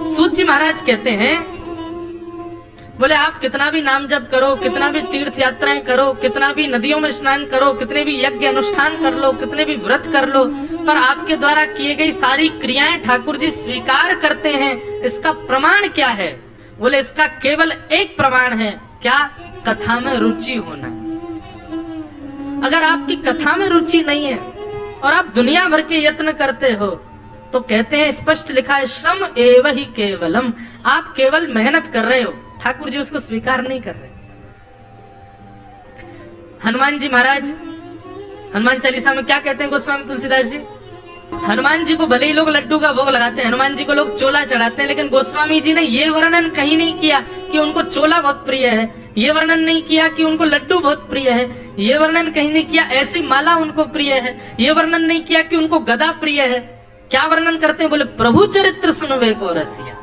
सूत जी महाराज कहते हैं, बोले आप कितना भी नाम जप करो, कितना भी तीर्थ यात्राएं करो, कितना भी नदियों में स्नान करो, कितने भी यज्ञ अनुष्ठान कर लो, कितने भी व्रत कर लो, पर आपके द्वारा किए गई सारी क्रियाएं ठाकुर जी स्वीकार करते हैं। इसका प्रमाण क्या है? बोले इसका केवल एक प्रमाण है, क्या? कथा में रुचि होना। अगर आपकी कथा में रुचि नहीं है और आप दुनिया भर के यत्न करते हो, तो कहते हैं, स्पष्ट लिखा है, श्रम एव ही केवलम। आप केवल मेहनत कर रहे हो, ठाकुर जी उसको स्वीकार नहीं कर रहे। हनुमान जी महाराज हनुमान चालीसा में क्या कहते हैं गोस्वामी तुलसीदास जी? हनुमान जी को भले ही लोग लड्डू का भोग लगाते हैं, हनुमान जी को लोग चोला चढ़ाते हैं, लेकिन गोस्वामी जी ने ये वर्णन कहीं नहीं किया कि उनको चोला बहुत प्रिय है, ये वर्णन नहीं किया कि उनको लड्डू बहुत प्रिय है, ये वर्णन कहीं नहीं किया ऐसी माला उनको प्रिय है, ये वर्णन नहीं किया कि उनको गदा प्रिय है। क्या वर्णन करते हैं? बोले प्रभु चरित्र सुनवे को रसिया।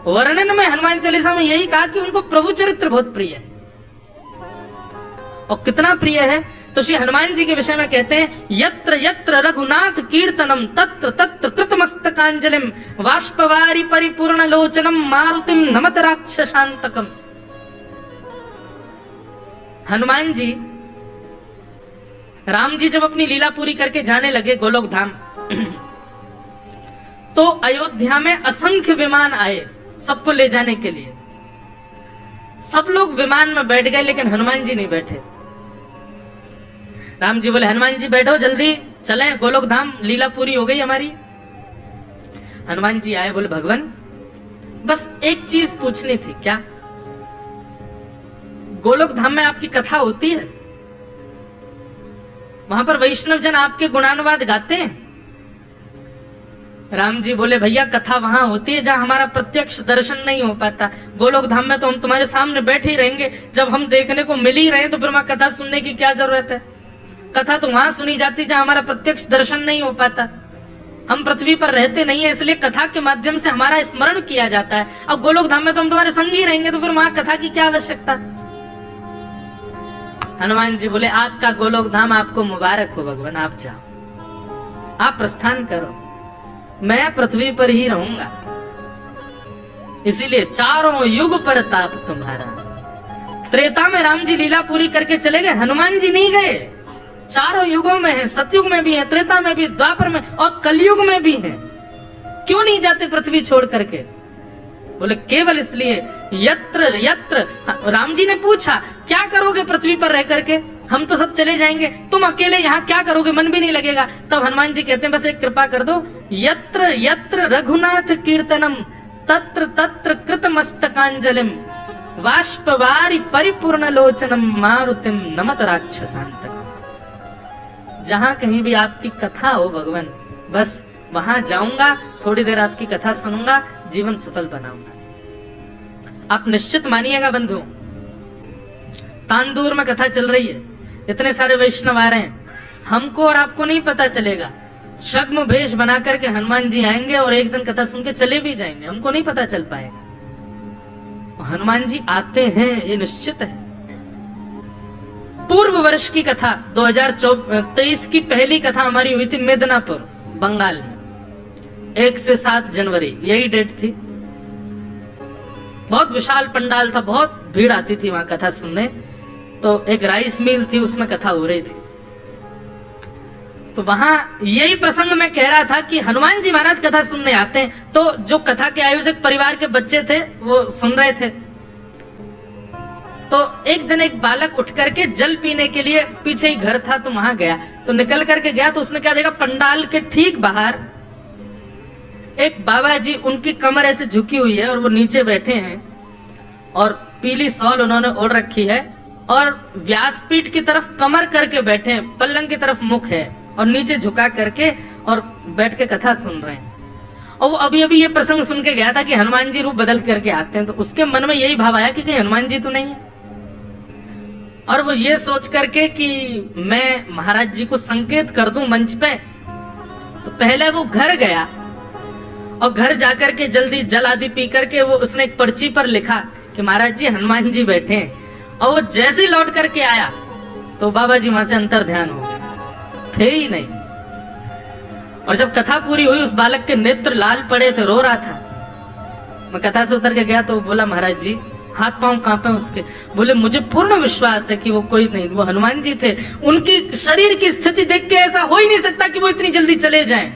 वर्णन में हनुमान चालीसा में यही कहा कि उनको प्रभु चरित्र बहुत प्रिय है। और कितना प्रिय है तो श्री हनुमान जी के विषय में कहते हैं, यत्र यत्र रघुनाथ कीर्तनम तत्र तत्र कृतमस्तकांजलिम वाष्पवारी परिपूर्ण लोचनम मारुतिम नमत राक्षसांतकम। हनुमान जी, राम जी जब अपनी लीला पूरी करके जाने लगे गोलोक धाम, तो अयोध्या में असंख्य विमान आए सबको ले जाने के लिए। सब लोग विमान में बैठ गए, लेकिन हनुमान जी नहीं बैठे। राम जी बोले, हनुमान जी बैठो, जल्दी चलें गोलोक धाम, लीला पूरी हो गई हमारी। हनुमान जी आए, बोले भगवान बस एक चीज पूछनी थी। क्या? गोलोक धाम में आपकी कथा होती है? वहां पर वैष्णव जन आपके गुणानुवाद गाते हैं? राम जी बोले, भैया कथा वहां होती है जहां हमारा प्रत्यक्ष दर्शन नहीं हो पाता। गोलोक धाम में तो हम तुम्हारे सामने बैठे ही रहेंगे, जब हम देखने को मिल ही रहे तो फिर वहां कथा सुनने की क्या जरूरत है? कथा तो वहां सुनी जाती जहां हमारा प्रत्यक्ष दर्शन नहीं हो पाता। हम पृथ्वी पर रहते नहीं है, इसलिए कथा के माध्यम से हमारा स्मरण किया जाता है। अब गोलोक धाम में तो हम तुम्हारे संग ही रहेंगे, तो फिर वहां कथा की क्या आवश्यकता? हनुमान जी बोले, आपका गोलोक धाम आपको मुबारक हो भगवान, आप जाओ, आप प्रस्थान करो, मैं पृथ्वी पर ही रहूंगा। इसीलिए चारों युग पर ताप तुम्हारा। त्रेता में राम जी लीला पूरी करके चले गए, हनुमान जी नहीं गए। चारों युगों में है, सतयुग में भी है, त्रेता में भी, द्वापर में और कलयुग में भी है। क्यों नहीं जाते पृथ्वी छोड़ करके? बोले केवल इसलिए, यत्र यत्र। राम जी ने पूछा, क्या करोगे पृथ्वी पर रह करके? हम तो सब चले जाएंगे, तुम अकेले यहाँ क्या करोगे? मन भी नहीं लगेगा। तब हनुमान जी कहते हैं, बस एक कृपा कर दो, यत्र यत्र रघुनाथ कीर्तनम तत्र तत्र कृतमस्तकांजलिम वाष्पवारी परिपूर्ण लोचनम मारुतिम नमत राक्षसांतकम। जहां कहीं भी आपकी कथा हो भगवान, बस वहां जाऊंगा, थोड़ी देर आपकी कथा सुनूंगा, जीवन सफल बनाऊंगा। आप निश्चित मानिएगा बंधु, तांदूर में कथा चल रही है, इतने सारे वैष्णव आ रहे हैं, हमको और आपको नहीं पता चलेगा। छद्म भेष बना करके हनुमान जी आएंगे और एक दिन कथा सुन के चले भी जाएंगे, हमको नहीं पता चल पाएगा। हनुमान जी आते हैं, ये निश्चित है। पूर्व वर्ष की कथा 2023 की पहली कथा हमारी हुई थी मिदनापुर बंगाल में, 1 से 7 जनवरी, यही डेट थी। बहुत विशाल पंडाल था, बहुत भीड़ आती थी वहां कथा सुनने। तो एक राइस मिल थी, उसमें कथा हो रही थी। तो वहां यही प्रसंग मैं कह रहा था कि हनुमान जी महाराज कथा सुनने आते हैं, तो जो कथा के आयोजक परिवार के बच्चे थे वो सुन रहे थे। तो एक दिन एक बालक उठ करके जल पीने के लिए, पीछे ही घर था तो वहां गया, तो निकल करके गया तो उसने क्या देखा, पंडाल के ठीक बाहर एक बाबा जी, उनकी कमर ऐसे झुकी हुई है और वो नीचे बैठे हैं और पीली शॉल उन्होंने ओढ़ रखी है और व्यासपीठ की तरफ कमर करके बैठे हैं, पल्लंग की तरफ मुख है और नीचे झुका करके और बैठ के कथा सुन रहे हैं। और वो अभी अभी ये प्रसंग सुन के गया था कि हनुमान जी रूप बदल करके आते हैं, तो उसके मन में यही भाव आया कि कहीं हनुमान जी तो नहीं है। और वो ये सोच करके कि मैं महाराज जी को संकेत कर दूं मंच पे, तो पहले वो घर गया और घर जाकर के जल्दी जल आदि पी करके वो उसने एक पर्ची पर लिखा कि महाराज जी हनुमान जी बैठे हैं। और वो जैसे ही लौट करके आया तो बाबा जी वहां से अंतर ध्यान हो गए, थे ही नहीं। और जब कथा पूरी हुई, उस बालक के नेत्र लाल पड़े थे, रो रहा था। मैं कथा से उतर के गया तो बोला महाराज जी हाथ पांव कांपे उसके। बोले मुझे पूर्ण विश्वास है कि वो कोई नहीं, वो हनुमान जी थे। उनकी शरीर की स्थिति देख के ऐसा हो ही नहीं सकता कि वो इतनी जल्दी चले जाएं।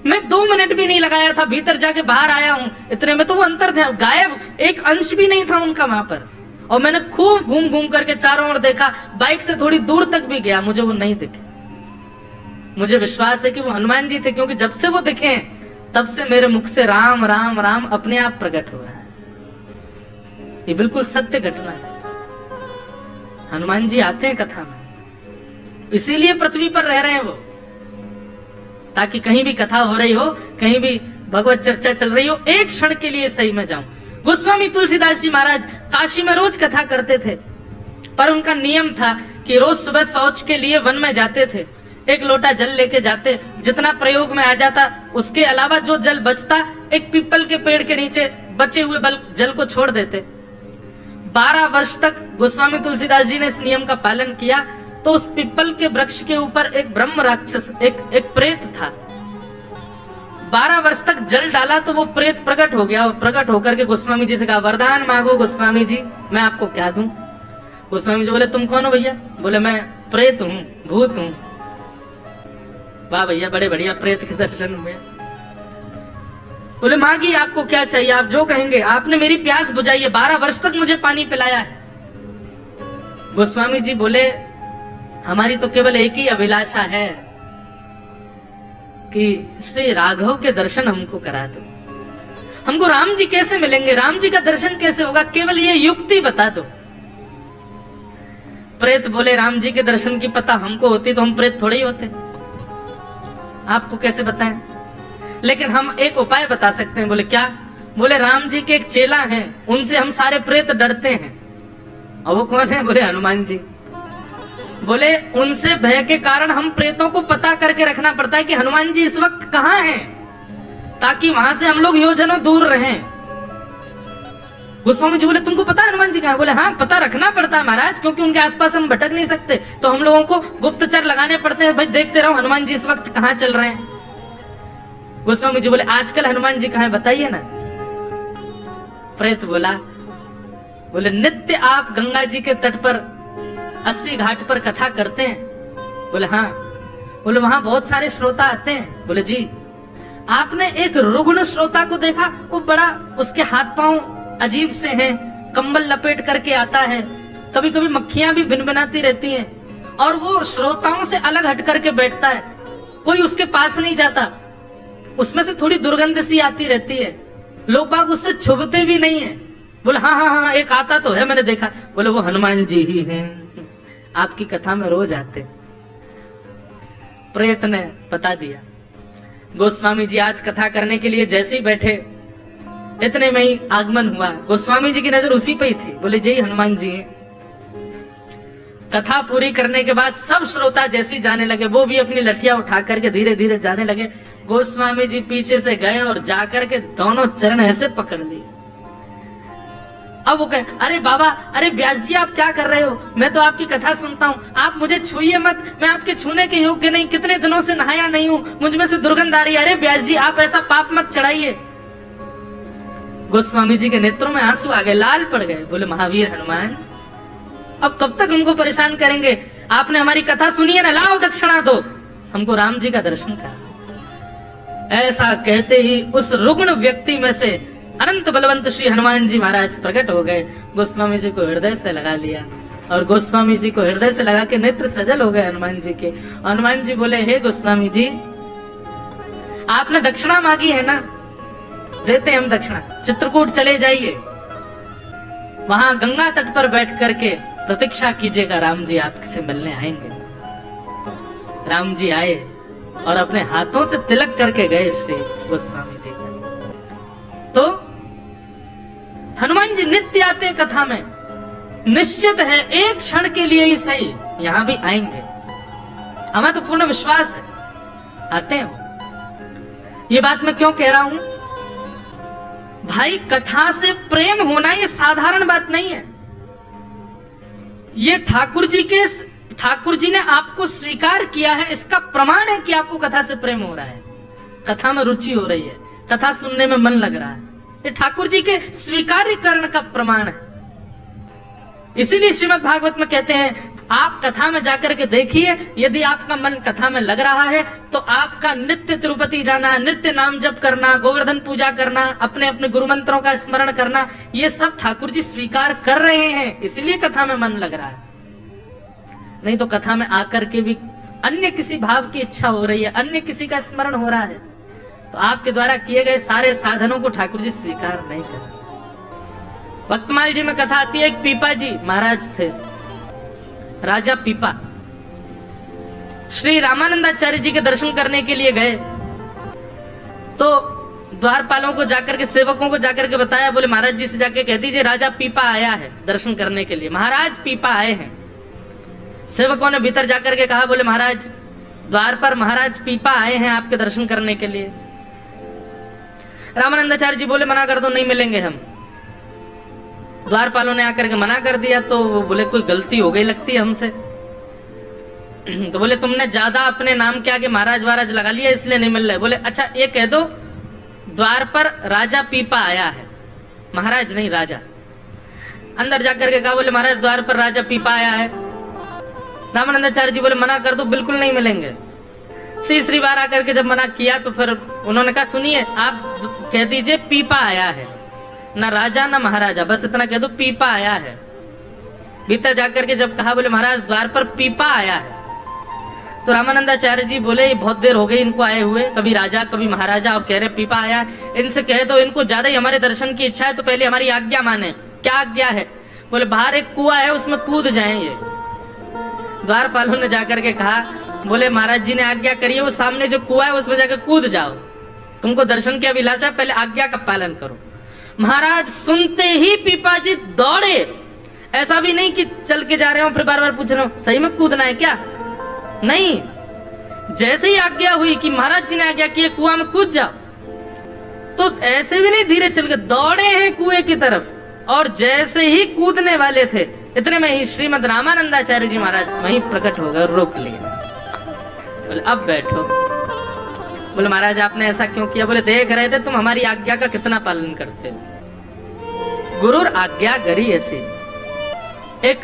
मैं 2 मिनट भी नहीं लगाया था, भीतर जाके बाहर आया हूं, इतने में तो वो अंतर थे, गायब, एक अंश भी नहीं था उनका वहां पर। और मैंने खूब घूम घूम करके चारों ओर देखा, बाइक से थोड़ी दूर तक भी गया, मुझे वो नहीं दिखे। मुझे विश्वास है कि वो हनुमान जी थे, क्योंकि जब से वो दिखे तब से मेरे मुख से राम राम राम अपने आप प्रकट हुआ है। ये बिल्कुल सत्य घटना है। हनुमान जी आते हैं कथा में, इसीलिए पृथ्वी पर रह रहे हैं वो, ताकि कहीं भी कथा हो रही हो, कहीं भी भगवत चर्चा चल रही हो, एक क्षण के लिए सही में जाऊं। गोस्वामी तुलसीदास जी महाराज काशी में रोज कथा करते थे, पर उनका नियम था कि रोज सुबह शौच के लिए वन में जाते थे, 1 लोटा जल लेके जाते, जितना प्रयोग में आ जाता उसके अलावा जो जल बचता एक पीपल के पेड़ के नीचे बचे हुए जल को छोड़ देते। 12 वर्ष तक गोस्वामी तुलसीदास जी ने इस नियम का पालन किया। तो उस पीपल के वृक्ष के ऊपर एक ब्रह्म राक्षस, एक प्रेत था। 12 वर्ष तक जल डाला तो वो प्रेत प्रकट हो गया, और प्रकट होकर के गोस्वामी जी से कहा वरदान मांगो गोस्वामी जी, मैं आपको क्या दूं। गोस्वामी जी बोले तुम कौन हो भैया? बोले मैं प्रेत हूँ, भूत हूँ। वाह भैया, बड़े बढ़िया प्रेत के दर्शन हुए। बोले मांगिए आपको क्या चाहिए, आप जो कहेंगे। आपने मेरी प्यास बुझाई है, 12 वर्ष तक मुझे पानी पिलाया है। गोस्वामी जी बोले हमारी तो केवल एक ही अभिलाषा है कि श्री राघव के दर्शन हमको करा दो। हमको राम जी कैसे मिलेंगे, राम जी का दर्शन कैसे होगा, केवल ये युक्ति बता दो। प्रेत बोले राम जी के दर्शन की पता हमको होती तो हम प्रेत थोड़े ही होते, आपको कैसे बताएं, लेकिन हम एक उपाय बता सकते हैं। बोले क्या? बोले राम जी के एक चेला हैं, उनसे हम सारे प्रेत डरते हैं। और वो कौन है? बोले हनुमान जी। बोले उनसे भय के कारण हम प्रेतों को पता करके रखना पड़ता है कि हनुमान जी इस वक्त कहाँ हैं, ताकि वहां से हम लोग योजनों दूर रहें। गोस्वामी जी बोले तुमको पता है हनुमान जी कहाँ? बोले हाँ पता रखना पड़ता है महाराज, क्योंकि उनके आसपास हम भटक नहीं सकते, तो हम लोगों को गुप्तचर लगाने पड़ते हैं। भाई देखते रहो हनुमान जी इस वक्त कहाँ चल रहे हैं। गोस्वामी जी बोले आजकल हनुमान जी कहाँ है बताइए ना। प्रेत बोला, बोले नित्य आप गंगा जी के तट पर 80 घाट पर कथा करते हैं। बोले हाँ। बोले वहां बहुत सारे श्रोता आते हैं। बोले जी। आपने एक रुग्ण श्रोता को देखा? वो बड़ा, उसके हाथ पांव अजीब से हैं, कंबल लपेट करके आता है, कभी कभी मक्खियां भी भिनभिनाती रहती हैं, और वो श्रोताओं से अलग हट करके बैठता है, कोई उसके पास नहीं जाता, उसमें से थोड़ी दुर्गंध सी आती रहती है, लोग बाग उससे छुपते भी नहीं है। बोले हाँ हाँ हाँ एक आता तो है, मैंने देखा। बोले वो हनुमान जी ही हैं, आपकी कथा में रोज आते। प्रेत ने बता दिया। गोस्वामी जी आज कथा करने के लिए जैसे ही बैठे, इतने में ही आगमन हुआ। गोस्वामी जी की नजर उसी पे ही थी। बोले जय हनुमान जी। कथा पूरी करने के बाद सब श्रोता जैसे जाने लगे, वो भी अपनी लठिया उठा करके धीरे धीरे जाने लगे। गोस्वामी जी पीछे से गए और जाकर के दोनों चरण ऐसे पकड़ लिए। अब वो कहे अरे बाबा, अरे व्यास जी आप क्या कर रहे हो, मैं तो आपकी कथा सुनता हूँ, आप मुझे छुइए मत, मैं आपके छूने के योग्य नहीं, कितने दिनों से नहाया नहीं हूँ, मुझ में से दुर्गंध आ रही है। अरे व्यास जी आप ऐसा पाप मत चढ़ाइए। गोस्वामी जी के नेत्रों में आंसू आ गए, लाल पड़ गए। बोले महावीर हनुमान अब कब तक हमको परेशान करेंगे, आपने हमारी कथा सुनी है ना, लाओ दक्षिणा दो, हमको राम जी का दर्शन करा। ऐसा कहते ही उस रुग्ण व्यक्ति में से अनंत बलवंत श्री हनुमान जी महाराज प्रकट हो गए। गोस्वामी जी को हृदय से लगा लिया, और गोस्वामी जी को हृदय से लगा के नेत्र सजल हो गए हनुमान जी के। हनुमान जी बोले हे गोस्वामी जी, आपने दक्षिणा मांगी है ना, देते हम दक्षिणा। चित्रकूट चले जाइए, वहां गंगा तट पर बैठ करके प्रतीक्षा कीजिएगा, राम जी आपसे मिलने आएंगे। राम जी आए और अपने हाथों से तिलक करके गए श्री गोस्वामी जी का। तो हनुमान जी नित्य आते कथा में, निश्चित है एक क्षण के लिए ही सही यहां भी आएंगे, हमें तो पूर्ण विश्वास है आते हैं। ये बात मैं क्यों कह रहा हूं भाई, कथा से प्रेम होना ये साधारण बात नहीं है। ये ठाकुर जी ने आपको स्वीकार किया है, इसका प्रमाण है कि आपको कथा से प्रेम हो रहा है, कथा में रुचि हो रही है, कथा सुनने में मन लग रहा है। ये ठाकुर जी के स्वीकार्यकरण का प्रमाण है। इसीलिए श्रीमद् भागवत में कहते हैं आप कथा में जाकर के देखिए, यदि आपका मन कथा में लग रहा है तो आपका नित्य तिरुपति जाना, नित्य नाम जप करना, गोवर्धन पूजा करना, अपने अपने गुरु मंत्रों का स्मरण करना, ये सब ठाकुर जी स्वीकार कर रहे हैं, इसीलिए कथा में मन लग रहा है। नहीं तो कथा में आकर के भी अन्य किसी भाव की इच्छा हो रही है, अन्य किसी का स्मरण हो रहा है, तो आपके द्वारा किए गए सारे साधनों को ठाकुर जी स्वीकार नहीं कर रहे। भक्तमाल जी में कथा आती है, एक पीपा जी महाराज थे, राजा पीपा। श्री रामानंदाचार्य जी के दर्शन करने के लिए गए तो द्वारपालों को जाकर के, सेवकों को जाकर के बताया, बोले महाराज जी से जाके कह दीजिए राजा पीपा आया है दर्शन करने के लिए, महाराज पीपा आए हैं। सेवकों ने भीतर जाकर के कहा, बोले महाराज द्वार पर महाराज पीपा आए हैं आपके दर्शन करने के लिए। रामानंदाचार्य जी बोले मना कर दो, नहीं मिलेंगे हम। द्वारपालों ने आकर के मना कर दिया तो वो बोले कोई गलती हो गई लगती है हमसे। तो बोले तुमने ज्यादा अपने नाम के आगे महाराज वाराज लगा लिया इसलिए नहीं मिल रहे। बोले अच्छा ये कह दो द्वार पर राजा पीपा आया है, महाराज नहीं राजा। अंदर जाकर के कहा, बोले महाराज द्वार पर राजा पीपा आया है। रामानंदाचार्य जी बोले मना कर दो, बिल्कुल नहीं मिलेंगे। तीसरी बार आकर के जब मना किया तो फिर उन्होंने कहा सुनिए आप कह दीजिए पीपा आया है, ना राजा ना महाराजा, बस इतना कह दो पीपा आया है। भीतर जाकर के जब कहा, बोले महाराज द्वार पर पीपा आया है, तो रामानंदाचार्य जी बोले ये बहुत देर हो गई इनको आए हुए, कभी राजा कभी महाराजा, अब कह रहे पीपा आया है। इनसे कह दो इनको ज्यादा ही हमारे दर्शन की इच्छा है तो पहले हमारी आज्ञा माने। क्या आज्ञा है? बोले बाहर एक कुआं है उसमें कूद जाएं ये। द्वारपालों ने जाकर के कहा, बोले महाराज जी ने आज्ञा करी है, वो सामने जो कुआं है उसमें जाकर कूद जाओ, तुमको दर्शन की अभिलाषा, पहले आज्ञा का पालन करो। महाराज सुनते ही पीपा जी दौड़े। ऐसा भी नहीं कि चल के जा रहे हो फिर बार बार पूछ रहे हो सही में कूदना है क्या, नहीं, जैसे ही आज्ञा हुई कि महाराज जी ने आज्ञा की कुआं में कूद जाओ, तो ऐसे भी नहीं, धीरे चल के दौड़े हैं कुएं की तरफ। और जैसे ही कूदने वाले थे इतने में ही श्रीमद् रामानंदाचार्य जी महाराज वहीं प्रकट हो गए, रोक लिए। बोले अब बैठो। बोले महाराज आपने ऐसा क्यों किया? बोले देख रहे थे तुम हमारी आज्ञा का कितना पालन करते हो। गुरुर आज्ञा गरी ऐसी। एक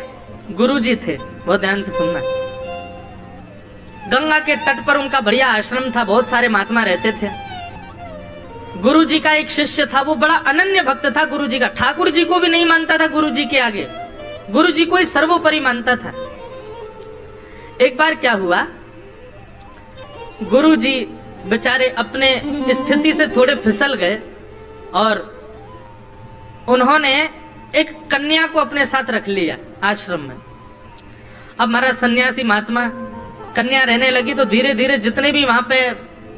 गुरुजी थे, बहुत ध्यान से सुनना। गंगा के तट पर उनका बढ़िया आश्रम था, बहुत सारे महात्मा रहते थे। गुरुजी का एक शिष्य था, वो बड़ा अनन्य भक्त था गुरुजी का, ठाकुर जी को भी नहीं मानता था गुरुजी के आगे, गुरुजी को ही सर्वोपरि मानता था। एक बार क्या हुआ, गुरुजी बेचारे अपने स्थिति से थोड़े फिसल गए और उन्होंने एक कन्या को अपने साथ रख लिया आश्रम में। अब महाराज सन्यासी महात्मा, कन्या रहने लगी तो धीरे धीरे जितने भी वहां पे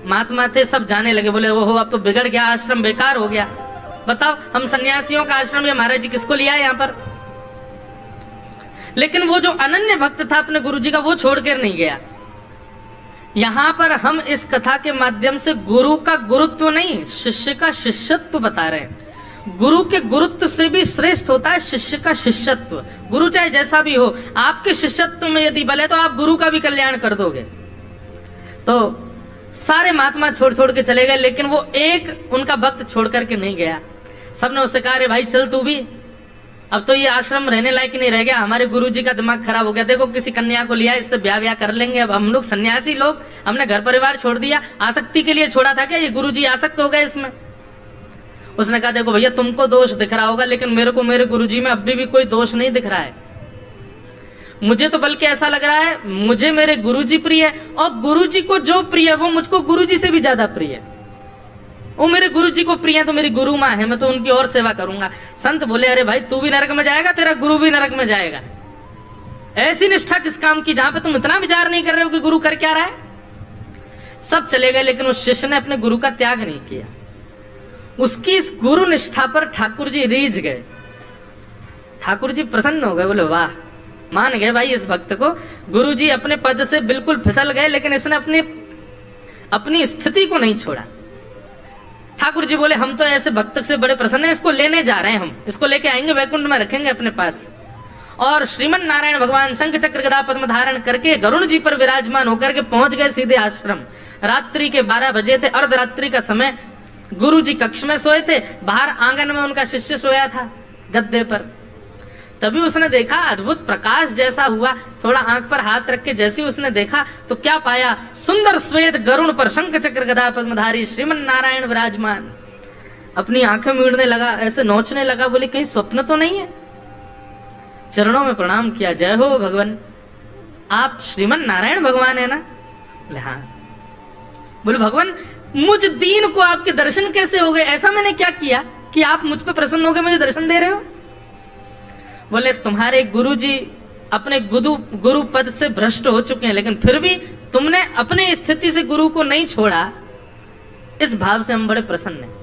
महात्मा थे सब जाने लगे। बोले ओहो अब तो बिगड़ गया, आश्रम बेकार हो गया। बताओ हम सन्यासियों का आश्रम ये महाराज जी किसको लिया है यहाँ पर? लेकिन वो जो अनन्य भक्त था अपने गुरुजी का, वो छोड़ कर नहीं गया। यहाँ पर हम इस कथा के माध्यम से गुरु का गुरुत्व नहीं, शिष्य का शिष्यत्व बता रहे हैं। गुरु के गुरुत्व से भी श्रेष्ठ होता है शिष्य का शिष्यत्व। गुरु चाहे जैसा भी हो, आपके शिष्यत्व में यदि बल है तो आप गुरु का भी कल्याण कर दोगे। तो सारे महात्मा छोड़ छोड़ के चले गए, लेकिन वो एक उनका भक्त छोड़ करके नहीं गया। सबने उससे कहा अरे भाई चल तू भी, अब तो ये आश्रम रहने लायक नहीं रह गया, हमारे गुरुजी का दिमाग खराब हो गया, देखो किसी कन्या को लिया, इससे ब्याह व्याह कर लेंगे। अब हम लोग सन्यासी लोग, हमने घर परिवार छोड़ दिया, आसक्ति के लिए छोड़ा था क्या? ये गुरुजी आसक्त हो गए इसमें। उसने कहा देखो भैया तुमको दोष दिख रहा होगा, लेकिन मेरे को मेरे गुरुजी में अभी भी कोई दोष नहीं दिख रहा है। मुझे तो बल्कि ऐसा लग रहा है मुझे मेरे गुरुजी प्रिय है, और गुरुजी को जो प्रिय है वो मुझको गुरुजी से भी ज्यादा प्रिय है। वो मेरे गुरुजी को प्रिय है तो मेरी गुरु माँ है, मैं तो उनकी और सेवा करूंगा। संत बोले अरे भाई तू भी नरक में जाएगा, तेरा गुरु भी नरक में जाएगा। ऐसी निष्ठा किस काम की जहां पे तुम इतना विचार नहीं कर रहे हो कि गुरु कर क्या रहा है। सब चले गए, लेकिन उस शिष्य ने अपने गुरु का त्याग नहीं किया। उसकी इस गुरु निष्ठा पर ठाकुर जी रीझ गए, ठाकुर जी प्रसन्न हो गए, बोले वाह, मान गए भाई इस भक्त को। गुरु जी अपने पद से बिल्कुल फिसल गए, लेकिन इसने अपनी स्थिति को नहीं छोड़ा। ठाकुर जी बोले हम तो ऐसे भक्त से बड़े प्रसन्न हैं, इसको लेने जा रहे हैं, हम इसको लेके आएंगे, वैकुंठ में रखेंगे अपने पास। और श्रीमन नारायण भगवान शंख चक्र गदा पद्म धारण करके गरुण जी पर विराजमान होकर के पहुंच गए सीधे आश्रम। रात्रि के 12 बजे थे, अर्धरात्रि का समय। गुरु जी कक्ष में सोए थे, बाहर आंगन में उनका शिष्य सोया था गद्दे पर। तभी उसने देखा अद्भुत प्रकाश जैसा हुआ, थोड़ा आंख पर हाथ रख के जैसे उसने देखा तो क्या पाया, सुंदर श्वेत गरुण पर शंख चक्र गदा पद्मधारी श्रीमन नारायण विराजमान। अपनी आंखें मीड़ने लगा, ऐसे नोचने लगा, बोले कहीं स्वप्न तो नहीं है। चरणों में प्रणाम किया, जय हो भगवान, आप श्रीमन नारायण भगवान है ना? बोले हाँ। बोले भगवान मुझ दीन को आपके दर्शन कैसे हो गए? ऐसा मैंने क्या किया कि आप मुझ पे प्रसन्न हो गए, मुझे दर्शन दे रहे हो? बोले तुम्हारे गुरुजी अपने गुरु पद से भ्रष्ट हो चुके हैं, लेकिन फिर भी तुमने अपने स्थिति से गुरु को नहीं छोड़ा, इस भाव से हम बड़े प्रसन्न हैं।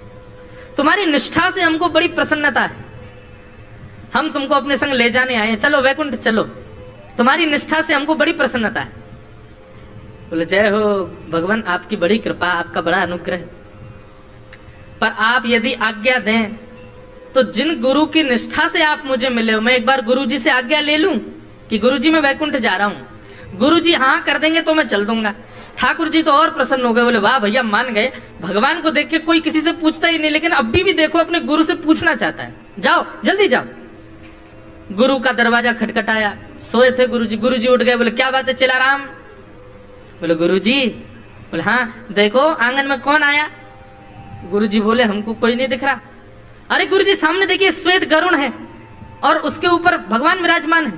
तुम्हारी निष्ठा से हमको बड़ी प्रसन्नता है, हम तुमको अपने संग ले जाने आए हैं, चलो वैकुंठ चलो, तुम्हारी निष्ठा से हमको बड़ी प्रसन्नता है। बोले जय हो भगवान, आपकी बड़ी कृपा, आपका बड़ा अनुग्रह। पर आप यदि आज्ञा दें तो जिन गुरु की निष्ठा से आप मुझे मिले हो, मैं एक बार गुरुजी से आज्ञा ले लूं कि गुरुजी मैं वैकुंठ जा रहा हूं। गुरुजी हाँ कर देंगे तो मैं चल दूंगा। ठाकुर जी तो और प्रसन्न हो गए, बोले वाह भैया मान गए। भगवान को देख के कोई किसी से पूछता ही नहीं, लेकिन अभी भी देखो अपने गुरु से पूछना चाहता है। जाओ जल्दी जाओ। गुरु का दरवाजा खटखटाया, सोए थे गुरुजी। गुरुजी उठ गए, बोले क्या बात है चिलाराम? बोले गुरुजी। बोले हाँ देखो आंगन में कौन आया? गुरुजी बोले हमको कोई नहीं दिख रहा। अरे गुरुजी सामने देखिए श्वेत गरुण है और उसके ऊपर भगवान विराजमान है,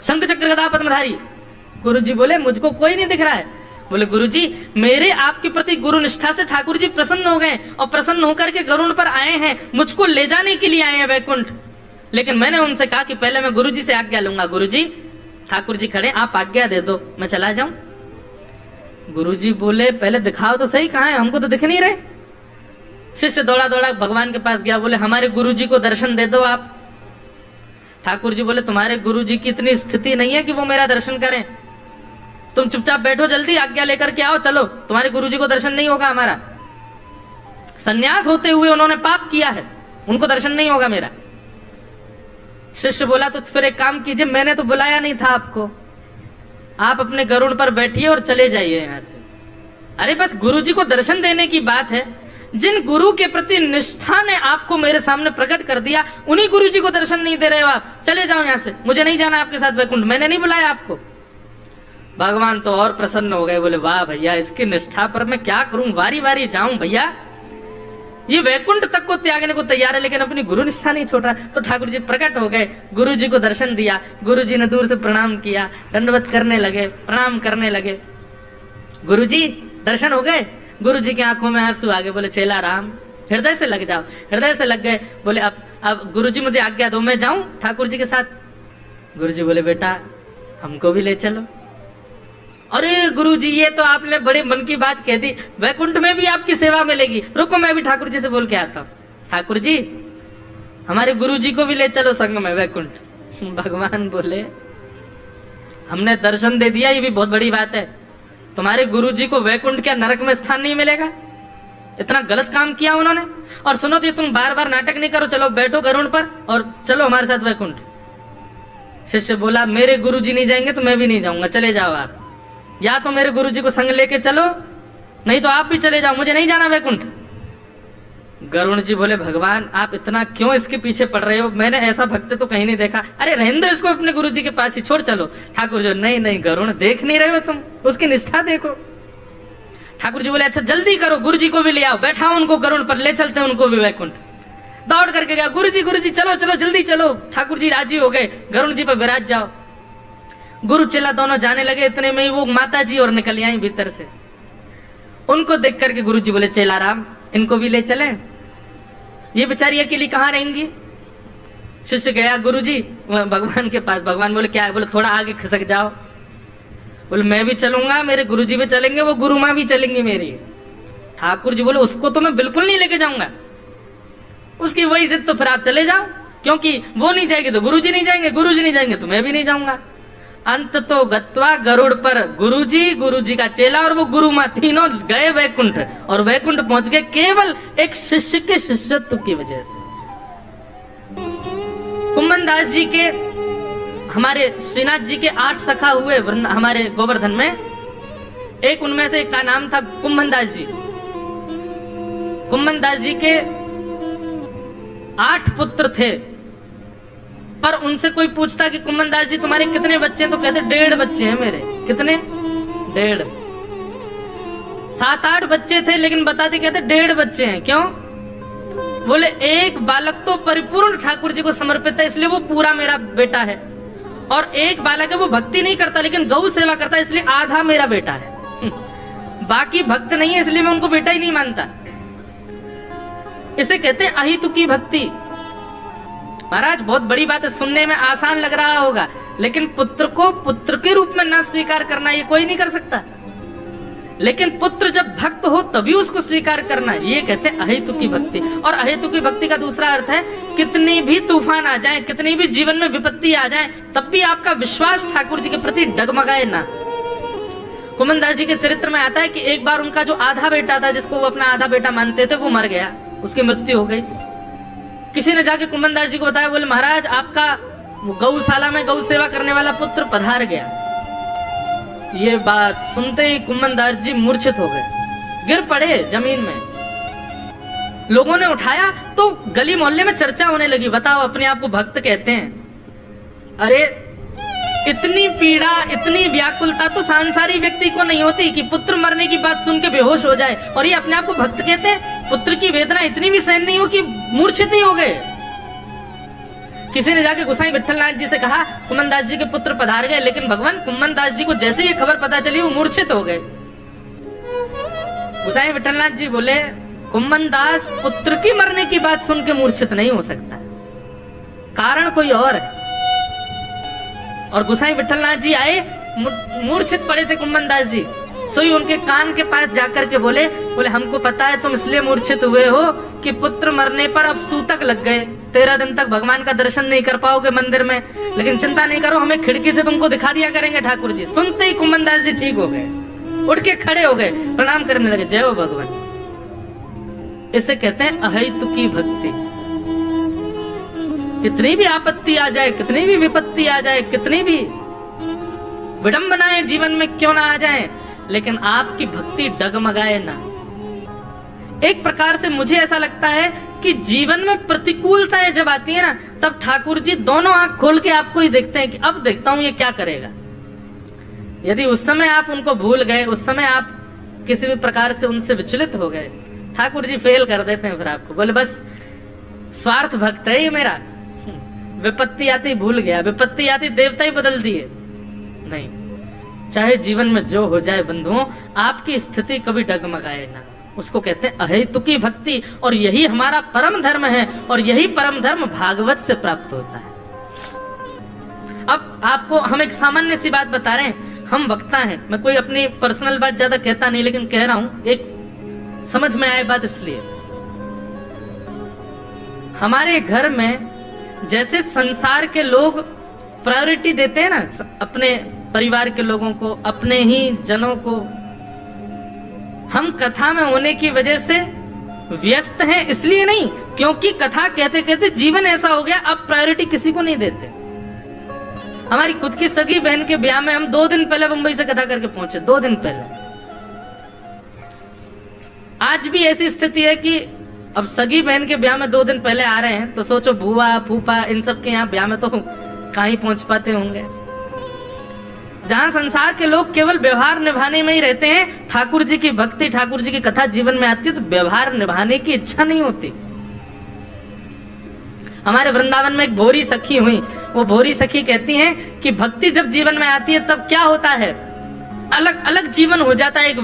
शंख चक्र गदा पद्मधारी। गुरुजी बोले मुझको कोई नहीं दिख रहा है। बोले गुरुजी मेरे आपके प्रति गुरु निष्ठा से ठाकुर जी प्रसन्न हो गए और प्रसन्न होकर के गरुण पर आए हैं, मुझको ले जाने के लिए आए हैं वैकुंठ। लेकिन मैंने उनसे कहा कि पहले मैं गुरुजी से आज्ञा लूंगा। गुरुजी ठाकुर जी खड़े, आप आज्ञा दे दो मैं चला जाऊं। गुरुजी बोले पहले दिखाओ तो सही, कहां है, हमको तो दिख नहीं रहे। शिष्य दौड़ा दौड़ा भगवान के पास गया, बोले हमारे गुरुजी को दर्शन दे दो आप। ठाकुर जी बोले तुम्हारे गुरुजी की इतनी स्थिति नहीं है कि वो मेरा दर्शन करें, तुम चुपचाप बैठो, जल्दी आज्ञा लेकर के आओ, चलो तुम्हारे गुरुजी को दर्शन नहीं होगा हमारा। सन्यास होते हुए उन्होंने पाप किया है, उनको दर्शन नहीं होगा मेरा। शिष्य बोला तो फिर एक काम कीजिए, मैंने तो बुलाया नहीं था आपको, आप अपने गरुड़ पर बैठिए और चले जाइए यहां से। अरे बस गुरुजी को दर्शन देने की बात है, जिन गुरु के प्रति निष्ठा ने आपको मेरे सामने प्रकट कर दिया, उन्हीं गुरुजी को दर्शन नहीं दे रहे हो आप, चले जाओ यहां से, मुझे नहीं जाना आपके साथ वैकुंठ, मैंने नहीं बुलाया आपको। भगवान तो और प्रसन्न हो गए, बोले वाह भैया इसकी निष्ठा पर मैं क्या करूं, वारी वारी जाऊं भैया, ये वैकुंठ तक को त्यागने को तैयार है लेकिन अपनी गुरु निष्ठा नहीं छोड़ रहा। तो ठाकुर जी प्रकट हो गए, गुरु जी को दर्शन दिया, गुरु जी ने दूर से प्रणाम किया, दंडवत करने लगे, प्रणाम करने लगे। गुरु जी दर्शन हो गए, गुरु जी की आंखों में आंसू आ गए, बोले चेला राम हृदय से लग जाओ। हृदय से लग गए, बोले अब गुरु जी मुझे आज्ञा दो, मैं जाऊं ठाकुर जी के साथ। गुरु जी बोले बेटा हमको भी ले चलो। अरे गुरुजी ये तो आपने बड़े मन की बात कह दी, वैकुंठ में भी आपकी सेवा मिलेगी, रुको मैं भी ठाकुर जी से बोल के आता हूँ। ठाकुर जी हमारे गुरुजी को भी ले चलो संग में वैकुंठ। भगवान बोले हमने दर्शन दे दिया, ये भी बहुत बड़ी बात है, तुम्हारे गुरुजी को वैकुंठ क्या नरक में स्थान नहीं मिलेगा? इतना गलत काम किया उन्होंने। और सुनो तो तुम बार बार नाटक नहीं करो, चलो बैठो गरुड़ पर और चलो हमारे साथ वैकुंठ। शिष्य बोला मेरे गुरुजी नहीं जाएंगे तो मैं भी नहीं जाऊंगा, चले जाओ आप, या तो मेरे गुरुजी को संग लेके चलो नहीं तो आप भी चले जाओ, मुझे नहीं जाना वैकुंठ। गरुड़ जी बोले भगवान आप इतना क्यों इसके पीछे पड़ रहे हो, मैंने ऐसा भक्त तो कहीं नहीं देखा, अरे रहने दो इसको अपने गुरुजी के पास ही छोड़ चलो। ठाकुर जी नहीं नहीं गरुड़ देख नहीं रहे हो तुम, उसकी निष्ठा देखो। ठाकुर जी बोले अच्छा जल्दी करो, गुरुजी को भी ले आओ, बैठाओ उनको गरुड़ पर, ले चलते हैं उनको भी वैकुंठ। दौड़ करके गया, गुरुजी चलो चलो जल्दी चलो। ठाकुर जी राजी हो गए, गरुड़ जी पर विराज जाओ। गुरु चेला दोनों जाने लगे, इतने में ही वो माता जी और निकल आई भीतर से। उनको देख करके गुरु जी बोले चेला राम इनको भी ले चलें, ये बेचारी अकेली कहाँ रहेंगी। शिष्य गया गुरु जी भगवान के पास, भगवान बोले क्या है, बोले थोड़ा आगे खिसक जाओ। बोले मैं भी चलूंगा, मेरे गुरु जी भी चलेंगे, वो गुरु माँ भी चलेंगी मेरी। ठाकुर जी बोले उसको तो मैं बिल्कुल नहीं लेके जाऊंगा, उसकी वही जिद, तो फिर आप चले जाओ, क्योंकि वो नहीं जाएगी तो गुरु जी नहीं जाएंगे, गुरु जी नहीं जाएंगे तो मैं भी नहीं जाऊंगा। अंत तो गत्वा गरुड़ पर गुरुजी का चेला और वो गुरु माँ तीनों गए वैकुंठ, और वैकुंठ पहुंच गए केवल एक शिष्य के शिष्यत्व की वजह से। कुम्भन दास जी के, हमारे श्रीनाथ जी के 8 सखा हुए हमारे गोवर्धन में, एक उनमें से का नाम था कुम्भन दास जी। कुम्मन दास जी के 8 पुत्र थे, पर उनसे कोई पूछता कि कुम्मन दास जी तुम्हारे कितने बच्चे हैं, तो कहते 1.5 बच्चे हैं मेरे। कितने? 1.5। 7-8 बच्चे थे, लेकिन बताते कहते 1.5 बच्चे हैं। क्यों? बोले एक बालक तो परिपूर्ण ठाकुर जी को समर्पित है, इसलिए वो पूरा मेरा बेटा है, और एक बालक है वो भक्ति नहीं करता लेकिन गौ सेवा करता है, इसलिए आधा मेरा बेटा है। बाकी भक्त नहीं है, इसलिए मैं उनको बेटा ही नहीं मानता। इसे कहते हैं अहितुकी भक्ति। महाराज बहुत बड़ी बात है, सुनने में आसान लग रहा होगा, लेकिन पुत्र को पुत्र के रूप में न स्वीकार करना ये कोई नहीं कर सकता, लेकिन पुत्र जब भक्त हो तभी उसको स्वीकार करना, ये कहते हैं अहेतुकी भक्ति। और अहेतुकी भक्ति का दूसरा अर्थ है कितनी भी तूफान आ जाए, कितनी भी जीवन में विपत्ति आ जाए, तब भी आपका विश्वास ठाकुर जी के प्रति डगमगाए ना। कुम्मन दास जी के चरित्र में आता है कि एक बार उनका जो आधा बेटा था, जिसको वो अपना आधा बेटा मानते थे, वो मर गया, उसकी मृत्यु हो गई। किसी ने जाके कुम्मन दास जी को बताया, बोले महाराज आपका गौशाला में गौ सेवा करने वाला पुत्र पधार गया। ये बात सुनते ही कुम्मन दास जी मूर्छित हो गए, गिर पड़े जमीन में। लोगों ने उठाया तो गली मोहल्ले में चर्चा होने लगी, बताओ अपने आप को भक्त कहते हैं, अरे इतनी पीड़ा इतनी व्याकुलता तो सांसारिक व्यक्ति को नहीं होती कि पुत्र मरने की बात सुन के बेहोश हो जाए, और ये अपने आप को भक्त कहते हैं। पुत्र की वेदना इतनी भी सहन नहीं हो कि मूर्छित ही हो गए। किसी ने जाके गोसाई विठलनाथ जी से कहा कुम्मन दास जी के पुत्र पधार गए, लेकिन भगवान कुम्मन दास जी को जैसे ये खबर पता चली वो मूर्छित हो गए। गोसाई विठलनाथ जी बोले कुम्मन दास पुत्र की मरने की बात सुन के मूर्छित नहीं हो सकता, कारण कोई और है। और गोसाई विठलनाथ जी आए, मूर्छित पड़े थे कुम्मन दास जी, सोई उनके कान के पास जाकर के बोले हमको पता है तुम इसलिए मूर्छित हुए हो कि पुत्र मरने पर अब सूतक लग गए, 13 दिन तक भगवान का दर्शन नहीं कर पाओगे मंदिर में, लेकिन चिंता नहीं करो, हमें खिड़की से तुमको दिखा दिया करेंगे ठाकुर जी। सुनते ही कुम्मन दास जी ठीक हो गए, उठ के खड़े हो गए, प्रणाम करने लगे, जय हो भगवान। इसे कहते हैं अहेतुकी भक्ति। कितनी भी आपत्ति आ जाए, कितनी भी विपत्ति आ जाए, कितनी भी विडंबनाएं जीवन में क्यों ना आ जाए, लेकिन आपकी भक्ति डगमगाए ना। एक प्रकार से मुझे ऐसा लगता है कि जीवन में प्रतिकूलताएं जब आती है ना, तब ठाकुर जी दोनों आंख खोल के आपको ही देखते हैं कि अब देखता हूं ये क्या करेगा। यदि उस समय आप उनको भूल गए, उस समय आप किसी भी प्रकार से उनसे विचलित हो गए, ठाकुर जी फेल कर देते हैं फिर आपको, बोले बस स्वार्थ भक्त है ये मेरा, विपत्ति आती भूल गया, विपत्ति आती देवता ही बदल दिए। नहीं, चाहे जीवन में जो हो जाए बंधुओं, आपकी स्थिति कभी डगमगाए ना, उसको कहते हैं अहेतुकी भक्ति। और यही हमारा परम धर्म है, और यही परम धर्म भागवत से प्राप्त होता है। अब आपको हम एक सामान्य सी बात बता रहे हैं, हम वक्ता हैं, मैं कोई अपनी पर्सनल बात ज्यादा कहता नहीं, लेकिन कह रहा हूं एक समझ में आए बात। इसलिए हमारे घर में जैसे संसार के लोग प्रायोरिटी देते हैं ना अपने परिवार के लोगों को, अपने ही जनों को, हम कथा में होने की वजह से व्यस्त हैं, इसलिए नहीं, क्योंकि कथा कहते कहते जीवन ऐसा हो गया, अब प्रायोरिटी किसी को नहीं देते। हमारी खुद की सगी बहन के ब्याह में हम 2 दिन पहले मुंबई से कथा करके पहुंचे, 2 दिन पहले। आज भी ऐसी स्थिति है कि अब सगी बहन के ब्याह में 2 दिन पहले आ रहे हैं, तो सोचो बुआ फूफा इन सब के यहाँ ब्याह में तो कहीं पहुंच पाते होंगे। जहां संसार के लोग केवल व्यवहार निभाने में ही रहते हैं, ठाकुर जी की भक्ति, ठाकुर जी की कथा जीवन में आती है तो व्यवहार निभाने की इच्छा नहीं होती। हमारे वृंदावन में एक भोरी सखी हुई, वो भोरी सखी कहती हैं कि भक्ति जब जीवन में आती है तब क्या होता है, अलग अलग जीवन हो जाता है। एक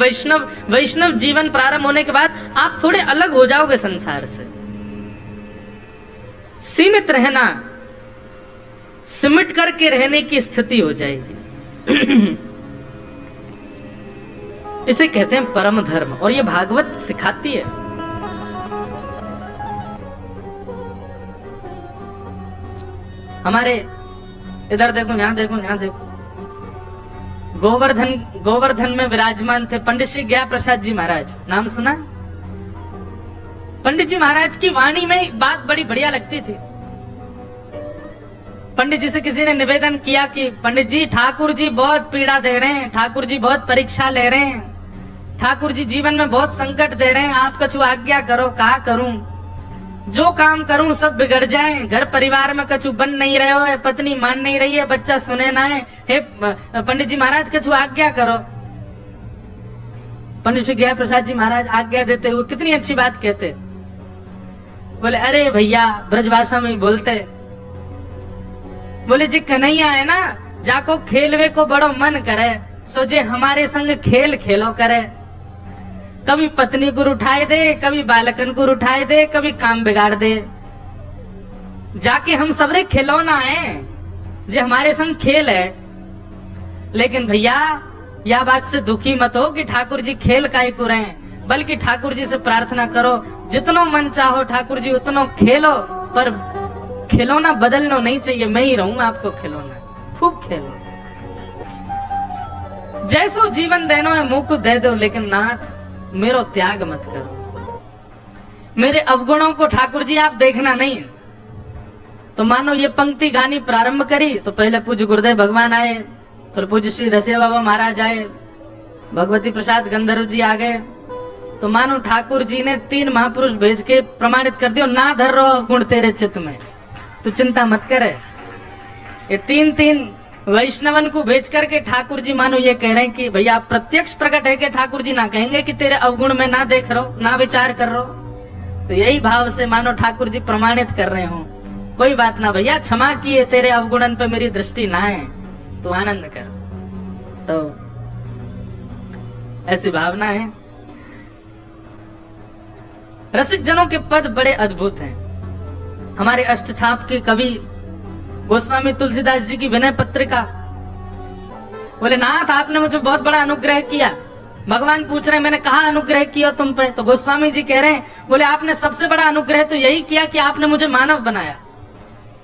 वैष्णव जीवन प्रारंभ होने के बाद आप थोड़े अलग हो जाओगे संसार से। सीमित रहना, सिमट करके रहने की स्थिति हो जाएगी। इसे कहते हैं परम धर्म, और ये भागवत सिखाती है। हमारे इधर देखो, यहां देखो, यहां देखो, गोवर्धन में विराजमान थे पंडित श्री गया प्रसाद जी महाराज, नाम सुना? पंडित जी महाराज की वाणी में एक बात बड़ी बढ़िया लगती थी। पंडित जी से किसी ने निवेदन किया कि पंडित जी ठाकुर जी बहुत पीड़ा दे रहे हैं, ठाकुर जी बहुत परीक्षा ले रहे हैं, ठाकुर जी जीवन में बहुत संकट दे रहे हैं, आप कछु आज्ञा करो, कहा करूं, जो काम करूं सब बिगड़ जाए, घर परिवार में कछु बन नहीं रहे हो, पत्नी मान नहीं रही है, बच्चा सुने ना है, हे पंडित जी महाराज कछु आज्ञा करो। पंडित श्री गया प्रसाद जी महाराज आज्ञा देते हुए कितनी अच्छी बात कहते, बोले अरे भैया ब्रजभाषा में बोलते, बोले जी कन्हैया है ना, जाको खेलवे को बड़ो मन करे, सोचे हमारे संग खेल खेलो करे। कभी पत्नी को उठाए दे, कभी बालकन को उठाए दे, कभी काम बिगाड़ दे, जाके हम सबरे खिलौना है, जे हमारे संग खेल है। लेकिन भैया यह बात से दुखी मत हो कि ठाकुर जी खेल काहे को रहे, बल्कि ठाकुर जी से प्रार्थना करो जितनो मन चाहो ठाकुर जी उतनो खेलो, पर खिलौना बदलना नहीं चाहिए, मैं ही रहूं आपको खिलौना, खूब खेलो। जैसो जीवन देनो है मुंह को दे दो, लेकिन नाथ मेरो त्याग मत करो, मेरे अवगुणों को ठाकुर जी आप देखना नहीं। तो मानो ये पंक्ति गानी प्रारंभ करी तो पहले पूज्य गुरुदेव भगवान आए, फिर पूज्य श्री रसिया बाबा महाराज आए, भगवती प्रसाद गंधर्व जी आ गए। तो मानो ठाकुर जी ने 3 महापुरुष भेज के प्रमाणित कर दियो, ना धर रो अवगुण तेरे चित्त में, तू चिंता मत करे। ये 3 वैष्णवन को भेज करके ठाकुर जी मानो ये कह रहे हैं कि भैया प्रत्यक्ष प्रकट है कि ठाकुर जी ना कहेंगे कि तेरे अवगुण में ना देख रहो, ना विचार कर रहो। तो यही भाव से मानो ठाकुर जी प्रमाणित कर रहे हो, कोई बात ना भैया, क्षमा किए, तेरे अवगुणन पे मेरी दृष्टि ना है, तू आनंद कर। तो ऐसी भावना है। रसिक जनों के पद बड़े अद्भुत हैं। हमारे अष्टछाप के कवि गोस्वामी तुलसीदास जी की विनय पत्रिका, बोले नाथ आपने मुझे बहुत बड़ा अनुग्रह किया। भगवान पूछ रहे हैं मैंने कहा अनुग्रह किया तुम पे, तो गोस्वामी जी कह रहे हैं, बोले आपने सबसे बड़ा अनुग्रह तो यही किया कि आपने मुझे मानव बनाया।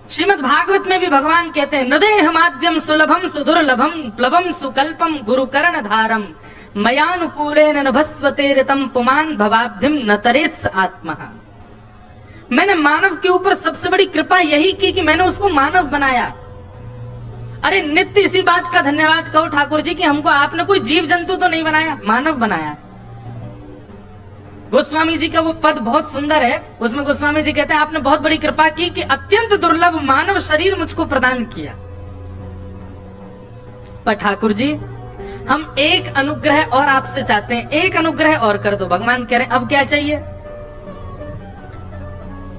श्रीमद् भागवत में भी भगवान कहते हैं, हृदय माध्यम सुलभम सुदुर्लभम प्लवम सुकल्पम गुरुकर्ण धारम मयानुकूलेन नभस्वतेरितम पुमान भवाब्धिम न तरेत्स आत्मा। मैंने मानव के ऊपर सबसे बड़ी कृपा यही की कि मैंने उसको मानव बनाया। अरे नित्य इसी बात का धन्यवाद कहो ठाकुर जी कि हमको आपने कोई जीव जंतु तो नहीं बनाया, मानव बनाया। गोस्वामी जी का वो पद बहुत सुंदर है, उसमें गोस्वामी जी कहते हैं आपने बहुत बड़ी कृपा की कि अत्यंत दुर्लभ मानव शरीर मुझको प्रदान किया। पर ठाकुर जी हम एक अनुग्रह और आपसे चाहते हैं, एक अनुग्रह और कर दो। भगवान कह रहे हैं अब क्या चाहिए?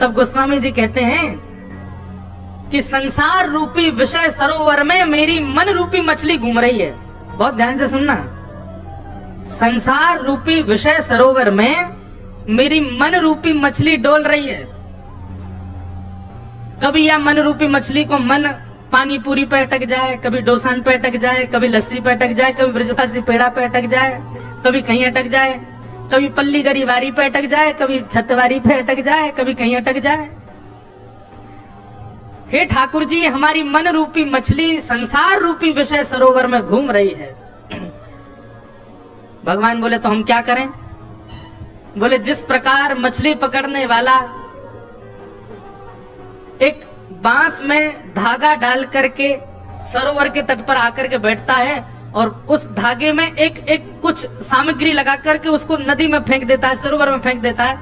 तब गोस्वामी जी कहते हैं कि संसार रूपी विषय सरोवर में मेरी मन रूपी मछली घूम रही है। बहुत ध्यान से सुनना, संसार रूपी विषय सरोवर में मेरी मन रूपी मछली डोल रही है। कभी या मन रूपी मछली को मन पानी पूरी पे अटक जाए, कभी डोसान पे अटक जाए, कभी लस्सी पे अटक जाए, कभी ब्रजवासी पेड़ा पे अटक जाए, कभी कहीं अटक जाए, कभी पल्ली गरीवारी पे अटक जाए, कभी छतवारी पे अटक जाए, कभी कहीं अटक जाए। हे ठाकुर जी हमारी मन रूपी मछली संसार रूपी विषय सरोवर में घूम रही है। भगवान बोले तो हम क्या करें? बोले जिस प्रकार मछली पकड़ने वाला एक बांस में धागा डाल करके सरोवर के तट पर आकर के बैठता है और उस धागे में एक कुछ सामग्री लगा करके उसको नदी में फेंक देता है, सरोवर में फेंक देता है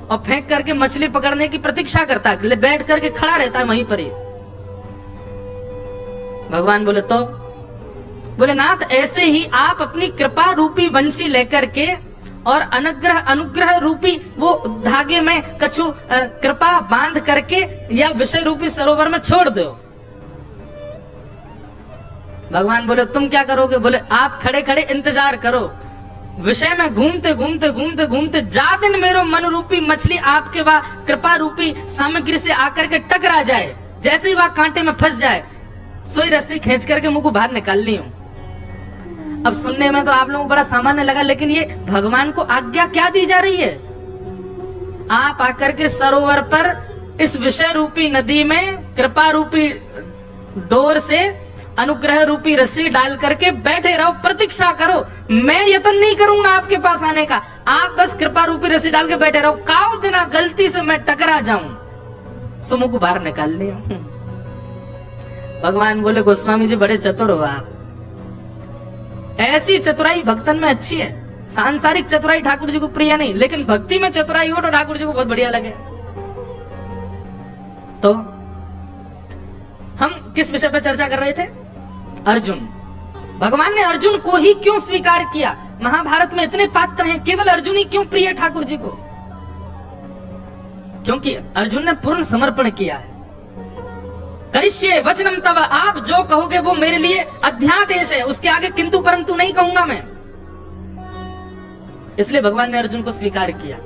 और फेंक करके मछली पकड़ने की प्रतीक्षा करता है, बैठ करके खड़ा रहता है वहीं पर ही। भगवान बोले तो बोले नाथ ऐसे ही आप अपनी कृपा रूपी वंशी लेकर के और अनुग्रह रूपी वो धागे में कछु कृपा बांध करके या विषय रूपी सरोवर में छोड़ दो। भगवान बोले तुम क्या करोगे? बोले आप खड़े खड़े इंतजार करो, विषय में घूमते घूमते घूमते घूमते जा दिन मेरो मन रूपी मछली आपके वह कृपा रूपी सामग्री से आकर के टकरा जाए, जैसे ही वह कांटे में फंस जाए सोई रस्सी खींच करके मुंह को बाहर निकालनी हो। अब सुनने में तो आप लोगों को बड़ा सामान्य लगा, लेकिन ये भगवान को आज्ञा क्या दी जा रही है? आप आकर के सरोवर पर इस विषय रूपी नदी में कृपा रूपी डोर से अनुग्रह रूपी रस्सी डाल करके बैठे रहो, प्रतीक्षा करो। मैं यत्न नहीं करूंगा आपके पास आने का, आप बस कृपा रूपी रस्सी डाल के बैठे रहो। काऊ दिना गलती से मैं टकरा जाऊं सो मुंह को बाहर निकाल लिया। भगवान बोले गोस्वामी जी बड़े चतुर हो आप, ऐसी चतुराई भक्तन में अच्छी है, सांसारिक चतुराई ठाकुर जी को प्रिय नहीं, लेकिन भक्ति में चतुराई हो तो ठाकुर जी को बहुत बढ़िया लगे। तो हम किस विषय पर चर्चा कर रहे थे? अर्जुन। भगवान ने अर्जुन को ही क्यों स्वीकार किया? महाभारत में इतने पात्र हैं, केवल अर्जुन ही क्यों प्रिय ठाकुर जी को? क्योंकि अर्जुन ने पूर्ण समर्पण किया है। करिष्ये वचनम तव, आप जो कहोगे वो मेरे लिए अध्यादेश है, उसके आगे किंतु परंतु नहीं कहूंगा मैं। इसलिए भगवान ने अर्जुन को स्वीकार किया।